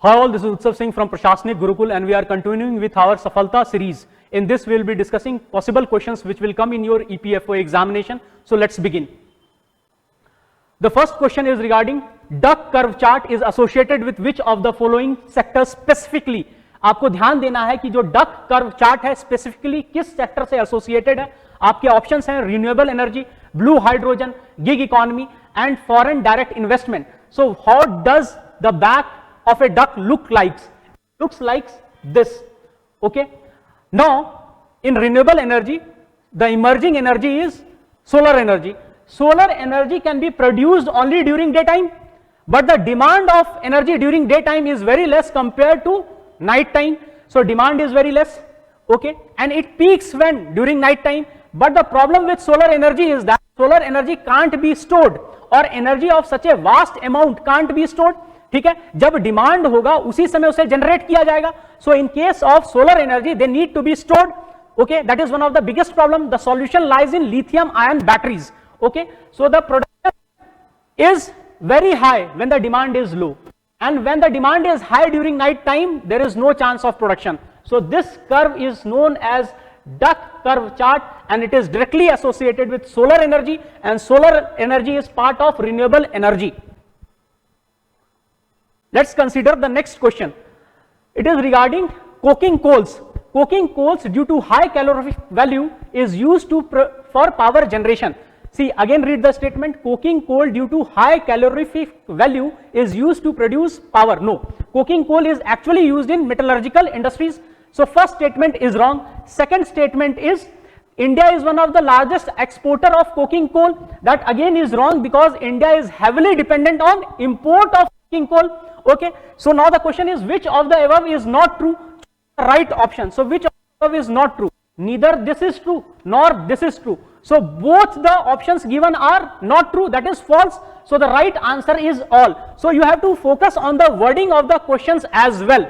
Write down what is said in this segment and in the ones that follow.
Hi all, this is Utsav Singh from Prashasnik Gurukul and we are continuing with our Safalta series. In this we will be discussing possible questions which will come in your EPFO examination. So let's begin. The first question is regarding duck curve chart is associated with which of the following sectors specifically. आपको ध्यान देना है कि जो duck curve chart है specifically किस sector से associated है. आपके ऑप्शंस हैं renewable energy, blue hydrogen, gig economy and foreign direct investment. So how does the back of a duck looks like this. Okay, now in renewable energy the emerging energy is solar energy. Solar energy can be produced only during daytime, but the demand of energy during daytime is very less compared to night time. So demand is very less. Okay, and it peaks when during night time. But the problem with solar energy is that solar energy can't be stored, or energy of such a vast amount can't be stored. ठीक है, जब demand होगा उसी समय उसे generate किया जाएगा. So in case of solar energy they need to be stored. Okay, that is one of the biggest problem. The solution lies in lithium ion batteries. Okay, so the production is very high when the demand is low, and when the demand is high during night time there is no chance of production. So this curve is known as duck curve chart and it is directly associated with solar energy, and solar energy is part of renewable energy. Let's consider the next question. It is regarding coking coals. Coking coals due to high calorific value is used for power generation. See, again read the statement. Coking coal due to high calorific value is used to produce power. No, coking coal is actually used in metallurgical industries. So first statement is wrong. Second statement is India is one of the largest exporter of coking coal. That again is wrong because India is heavily dependent on import of coking coal. Okay, so now the question is which of the above is not true? Right option. So which of the above is not true? Neither this is true nor this is true. So both the options given are not true. That is false. So the right answer is all. So you have to focus on the wording of the questions as well.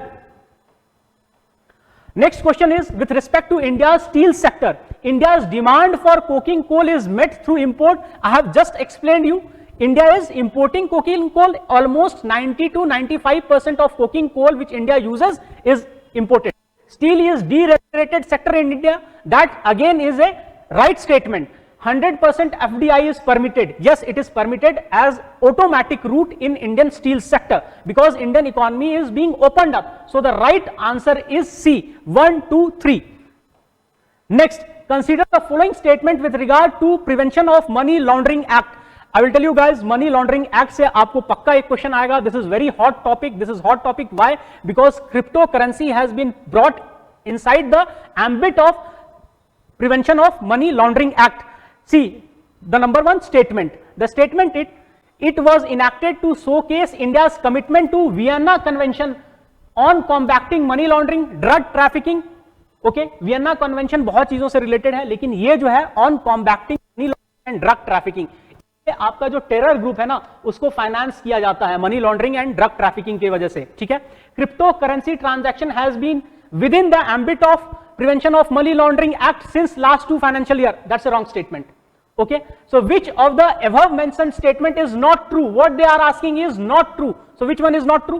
Next question is with respect to India's steel sector. India's demand for coking coal is met through import. I have just explained you. India is importing coking coal. Almost 90 to 95% of coking coal which India uses is imported. Steel is deregulated sector in India. That again is a right statement. 100% FDI is permitted. Yes, it is permitted as automatic route in Indian steel sector because Indian economy is being opened up. So the right answer is C. 1, 2, 3. Next, consider the following statement with regard to Prevention of Money Laundering Act. I will tell you guys, Money Laundering Act से आपको पक्का एक question आएगा. This is very hot topic. This is hot topic. Why? Because cryptocurrency has been brought inside the ambit of Prevention of Money Laundering Act. See the number one statement. The statement it was enacted to showcase India's commitment to Vienna Convention on combating money laundering, drug trafficking. Okay, Vienna Convention बहुत चीजों से related है, लेकिन ये जो है on combating money laundering and drug trafficking. आपका जो टेरर ग्रुप है ना उसको फाइनेंस किया जाता है money laundering and drug trafficking की वजह से. ठीक है, cryptocurrency transaction has been within the ambit of prevention of money laundering act since last 2 financial year. That's a wrong statement. Okay, so which of the above mentioned statement is not true? What they are asking is not true. So which one is not true?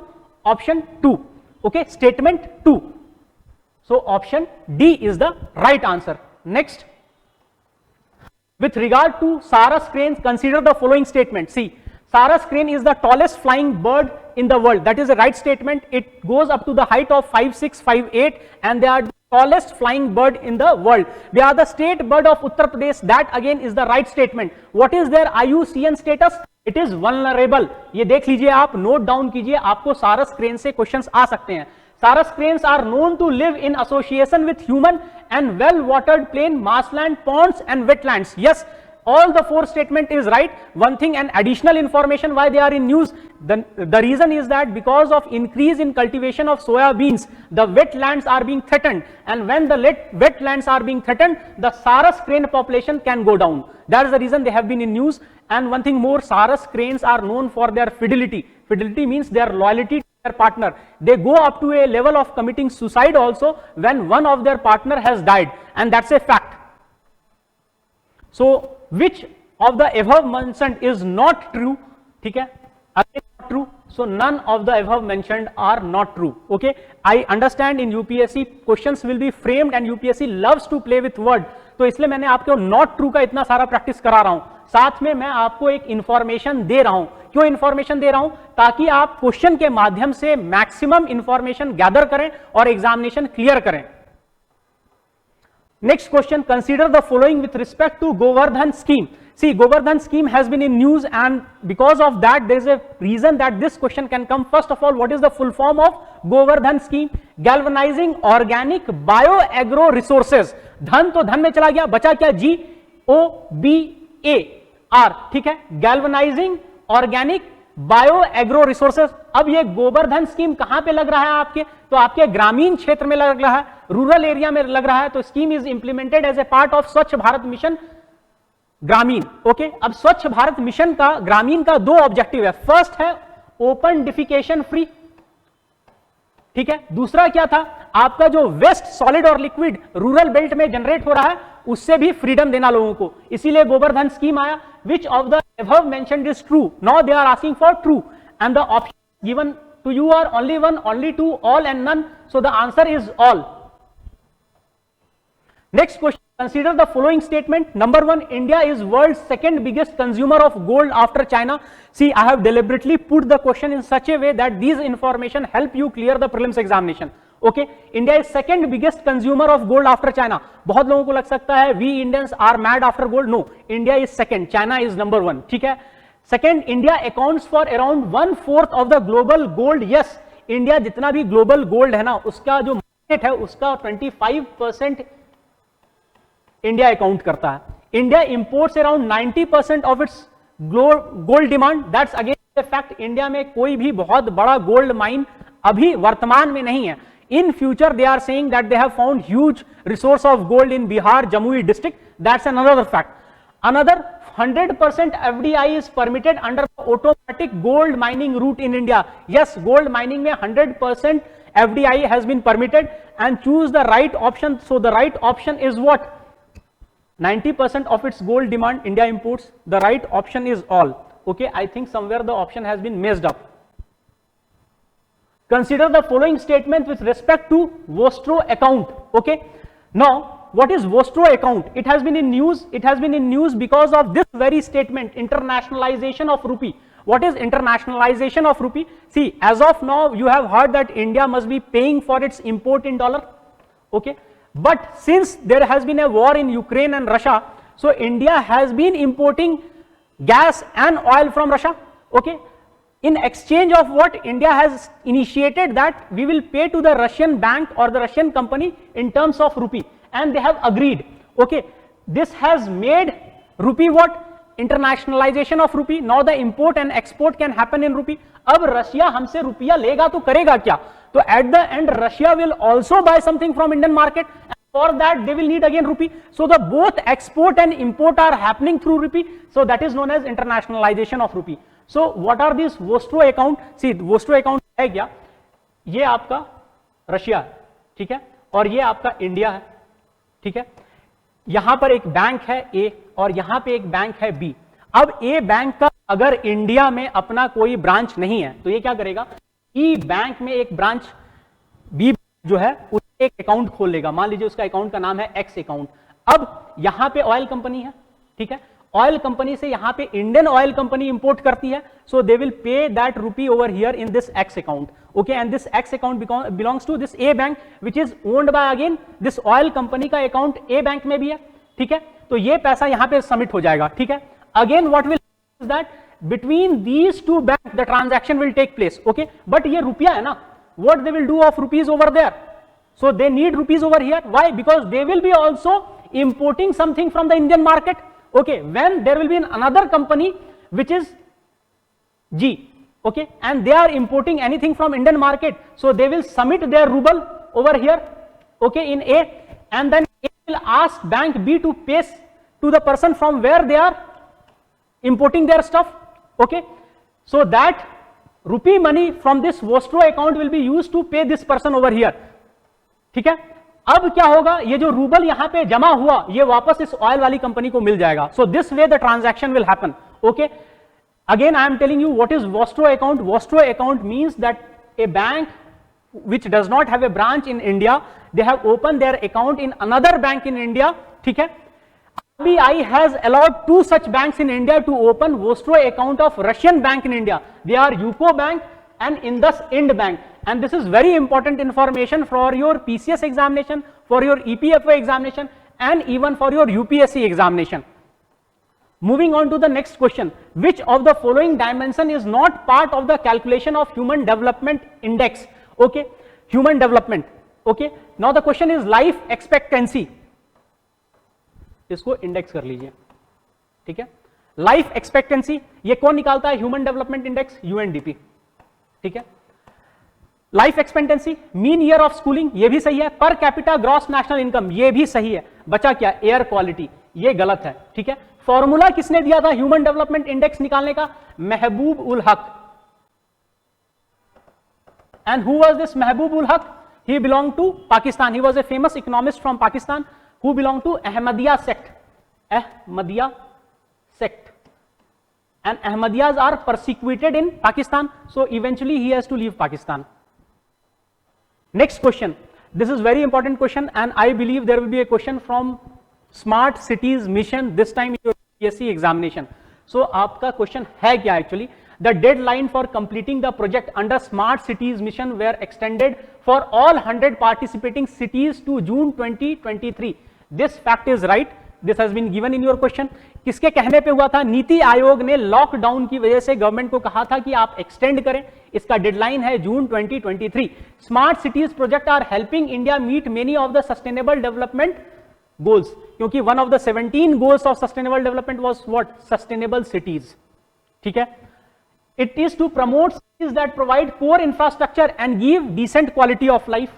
Option 2. Okay, statement 2. So option D is the right answer. Next, with regard to Sarus crane, consider the following statement. See, Sarus crane is the tallest flying bird in the world. That is a right statement. It goes up to the height of 5'6", 5'8", and they are the tallest flying bird in the world. They are the state bird of Uttar Pradesh. That again is the right statement. What is their IUCN status? It is vulnerable. ये देख लीजिए आप, note down कीजिए, आपको सारस crane से questions आ सकते हैं. Sarus cranes are known to live in association with human and well-watered plain, marshland, ponds and wetlands. Yes, all the 4 statement is right. One thing, and additional information why they are in news. The reason is that because of increase in cultivation of soya beans, the wetlands are being threatened, and when the wetlands are being threatened, the Sarus crane population can go down. That is the reason they have been in news. And one thing more, Sarus cranes are known for their fidelity. Fidelity means their loyalty to their partner. They go up to a level of committing suicide also when one of their partner has died, and that's a fact. So which of the above mentioned is not true? ठीक है, again not true. So none of the above mentioned are not true. Okay, I understand in UPSC questions will be framed and UPSC loves to play with word. तो इसलिए मैंने आपको not true का इतना सारा practice करा रहा हूं, साथ में मैं आपको एक इंफॉर्मेशन दे रहा हूं. क्यों इंफॉर्मेशन दे रहा हूं? ताकि आप क्वेश्चन के माध्यम से मैक्सिमम इंफॉर्मेशन गैदर करें और एग्जामिनेशन क्लियर करें. Next question, consider the following with respect to Govardhan scheme. See, Govardhan scheme has been in news, and because of that there is a reason that this question can come. First of all, what is the full form of Govardhan scheme? Galvanizing organic bioagro resources. धन तो धन में चला गया, बचा क्या? GOBAR, ठीक है, Galvanizing organic bio agro resources. अब ये गोवर्धन स्कीम कहां पे लग रहा है आपके? तो आपके ग्रामीण क्षेत्र में लग रहा है, रूरल एरिया में लग रहा है. तो scheme is implemented as a part of Swachh Bharat mission ग्रामीण. ओके, अब स्वच्छ भारत मिशन का ग्रामीण का दो ऑब्जेक्टिव है. फर्स्ट है ओपन डिफिकेशन फ्री, ठीक है. दूसरा क्या था? आपका जो वेस्ट सॉलिड और लिक्विड रूरल बेल्ट में जनरेट हो रहा है उससे भी फ्रीडम देना लोगों को. इसीलिए गोवर्धन स्कीम आया. Which of the above mentioned is true? Now they are asking for true, and the options given to you are only one, only two, all, and none. So the answer is all. Next question, consider the following statement. Number one, India is world's second biggest consumer of gold after China. See, I have deliberately put the question in such a way that these information help you clear the prelims examination. Okay, India is second biggest consumer of gold after China. बहुत लोगों को लग सकता है we Indians are mad after gold. No, India is second, China is number one. ठीक है. Second, India accounts for around 1/4 of the global gold. Yes, India जितना भी global gold है ना, उसका जो market है उसका 25% India account करता है. India imports around 90% of its gold demand. That's again a fact. India में कोई भी बहुत बड़ा gold mine अभी वर्तमान में नहीं है. In future, they are saying that they have found huge resource of gold in Bihar, Jamui district. That's another fact. Another 100% FDI is permitted under the automatic gold mining route in India. Yes, gold mining में 100% FDI has been permitted, and choose the right option. So the right option is what? 90% of its gold demand India imports. The right option is all. Okay, I think somewhere the option has been messed up. Consider the following statement with respect to Vostro account. Okay, now what is Vostro account? It has been in news. It has been in news because of this very statement, internationalization of rupee. What is internationalization of rupee? See, as of now you have heard that India must be paying for its import in dollar. Okay, but since there has been a war in Ukraine and Russia, so India has been importing gas and oil from Russia. Okay, in exchange of what? India has initiated that we will pay to the Russian bank or the Russian company in terms of rupee, and they have agreed. Okay, this has made rupee what? Internationalization of rupee. Now the import and export can happen in rupee. अब Russia हमसे रुपया लेगा तो करेगा क्या? तो at the end Russia will also buy something from Indian market, and for that they will need again rupee. So the both export and import are happening through rupee. So that is known as internationalization of rupee. So what are these Vostro account? See, Vostro account है क्या? ये आपका Russia है, ठीक है, और ये आपका इंडिया है, ठीक है. यहां पर एक बैंक है ए और यहां पे एक बैंक है बी. अब ए बैंक का अगर इंडिया में अपना कोई ब्रांच नहीं है तो ये क्या करेगा? ई बैंक में एक ब्रांच बी जो है उसमें एक अकाउंट खोल लेगा. मान लीजिए उसका अकाउंट का नाम है एक्स अकाउंट. अब यहां पे ऑयल कंपनी है, ठीक है, ऑयल कंपनी से यहां पे इंडियन ऑयल कंपनी इंपोर्ट करती है. So they will pay that rupee over here in this X account. Okay, and this X account belongs to this A bank which is owned by again this oil company का account A bank में भी है, ठीक है. तो ये पैसा यहां पे सबमिट हो जाएगा, ठीक है. Again what will is that between these two banks the transaction will take place. Okay, but ये रुपया है ना, what they will do of rupees over there? So they need rupees over here. Why? Because they will be also importing something from the Indian market. Okay, when there will be another company which is G, okay, and they are importing anything from Indian market, so they will submit their ruble over here, okay, in A, and then A will ask bank B to pay to the person from where they are importing their stuff. Okay, so that rupee money from this Vostro account will be used to pay this person over here. ठीक है. अब क्या होगा? ये जो rouble यहां पे जमा हुआ ये वापस इस ऑयल वाली कंपनी को मिल जाएगा. So this way the transaction will happen. Okay, Again, I am telling you what is vostro account. Vostro account means that a bank which does not have a branch in India, they have opened their account in another bank in India. ठीक है, RBI has allowed 2 such banks in India to open vostro account of Russian bank in India. They are UCO Bank and Indus Ind Bank. And this is very important information for your PCS examination, for your EPFO examination, and even for your UPSC examination. Moving on to the next question, which of the following dimension is not part of the calculation of human development index? Okay, human development. Okay, now the question is life expectancy. इसको index कर लीजिए, ठीक है. Life expectancy ये कौन निकालता है? Human development index, UNDP. ठीक है. Life expectancy, mean year of schooling, ये भी सही है. Per capita gross national income, ये भी सही है. बचा क्या? एयर क्वालिटी, ये गलत है. ठीक है. फॉर्मूला किसने दिया था ह्यूमन डेवलपमेंट इंडेक्स निकालने का? महबूब उल हक. And who was this Mahbub ul Haq? He belong to Pakistan. He was a famous economist from Pakistan who belong to Ahmadiyya sect. Ahmadiyya sect. And Ahmadiyyas are persecuted in Pakistan, so eventually he has to leave Pakistan. Next question. This is very important question, and I believe there will be a question from Smart Cities Mission this time in your PSC examination. So आपका question है क्या actually? The deadline for completing the project under Smart Cities Mission were extended for all 100 participating cities to June 2023. This fact is right. This has been given in your question. किसके कहने पे हुआ था? नीति आयोग ने lockdown की वजह से government को कहा था कि आप एक्सटेंड करें. इसका डेडलाइन है जून 2023. Smart cities project are helping India meet many of the sustainable development goals, क्योंकि one of the 17 goals of sustainable development was what? Sustainable cities. ठीक है. It is to promote cities that provide core infrastructure and give decent quality of life.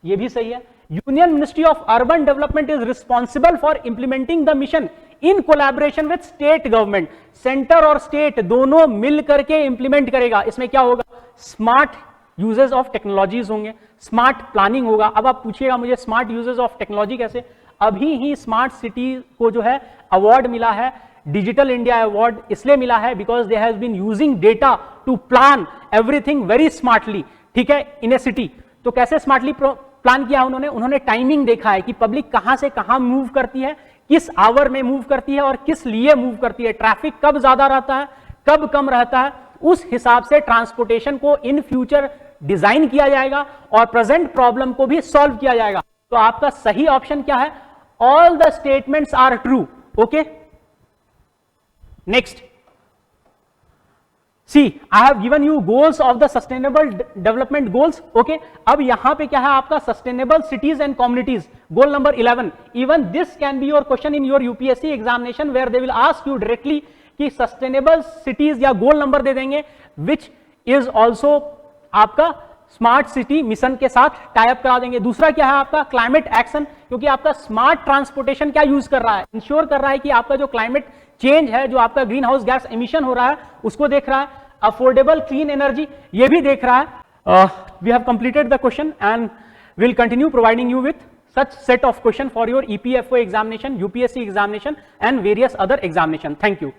ये भी सही है. Union Ministry of Urban Development is responsible for implementing the mission in collaboration with state government. Center और state दोनों मिल करके implement करेगा. इसमें क्या होगा? Smart uses of technologies होंगे, smart planning होगा. अब आप पूछिएगा मुझे smart uses of technology कैसे? अभी ही smart city को जो है award मिला है, डिजिटल इंडिया अवार्ड इसलिए मिला है because they has been using data to plan everything very smartly. ठीक है, इन ए सिटी. तो कैसे स्मार्टली प्लान किया उन्होंने टाइमिंग देखा है कि पब्लिक कहां से कहां मूव करती है, किस आवर में मूव करती है और किस लिए मूव करती है, ट्रैफिक कब ज्यादा रहता है, कब कम रहता है. उस हिसाब से ट्रांसपोर्टेशन को इन फ्यूचर डिजाइन किया जाएगा और प्रेजेंट प्रॉब्लम को भी सॉल्व किया जाएगा. तो आपका सही ऑप्शन क्या है? All the statements are true. Okay, next, see I have given you goals of the sustainable development goals. Okay, अब यहां पे क्या है आपका? sustainable cities and communities, goal number 11. even this can be your question in your UPSC examination where they will ask you directly कि sustainable cities या goal number दे देंगे which is also आपका स्मार्ट सिटी मिशन के साथ type करा देंगे. दूसरा क्या है आपका? क्लाइमेट एक्शन, क्योंकि आपका स्मार्ट ट्रांसपोर्टेशन क्या यूज कर रहा है? इंश्योर कर रहा है कि आपका जो क्लाइमेट चेंज है, जो आपका ग्रीन हाउस गैस एमिशन हो रहा है, उसको देख रहा है. अफोर्डेबल क्लीन एनर्जी ये भी देख रहा है. We have completed the question and will continue providing you with such set of question for your EPFO examination, UPSC examination and various other examination. Thank you.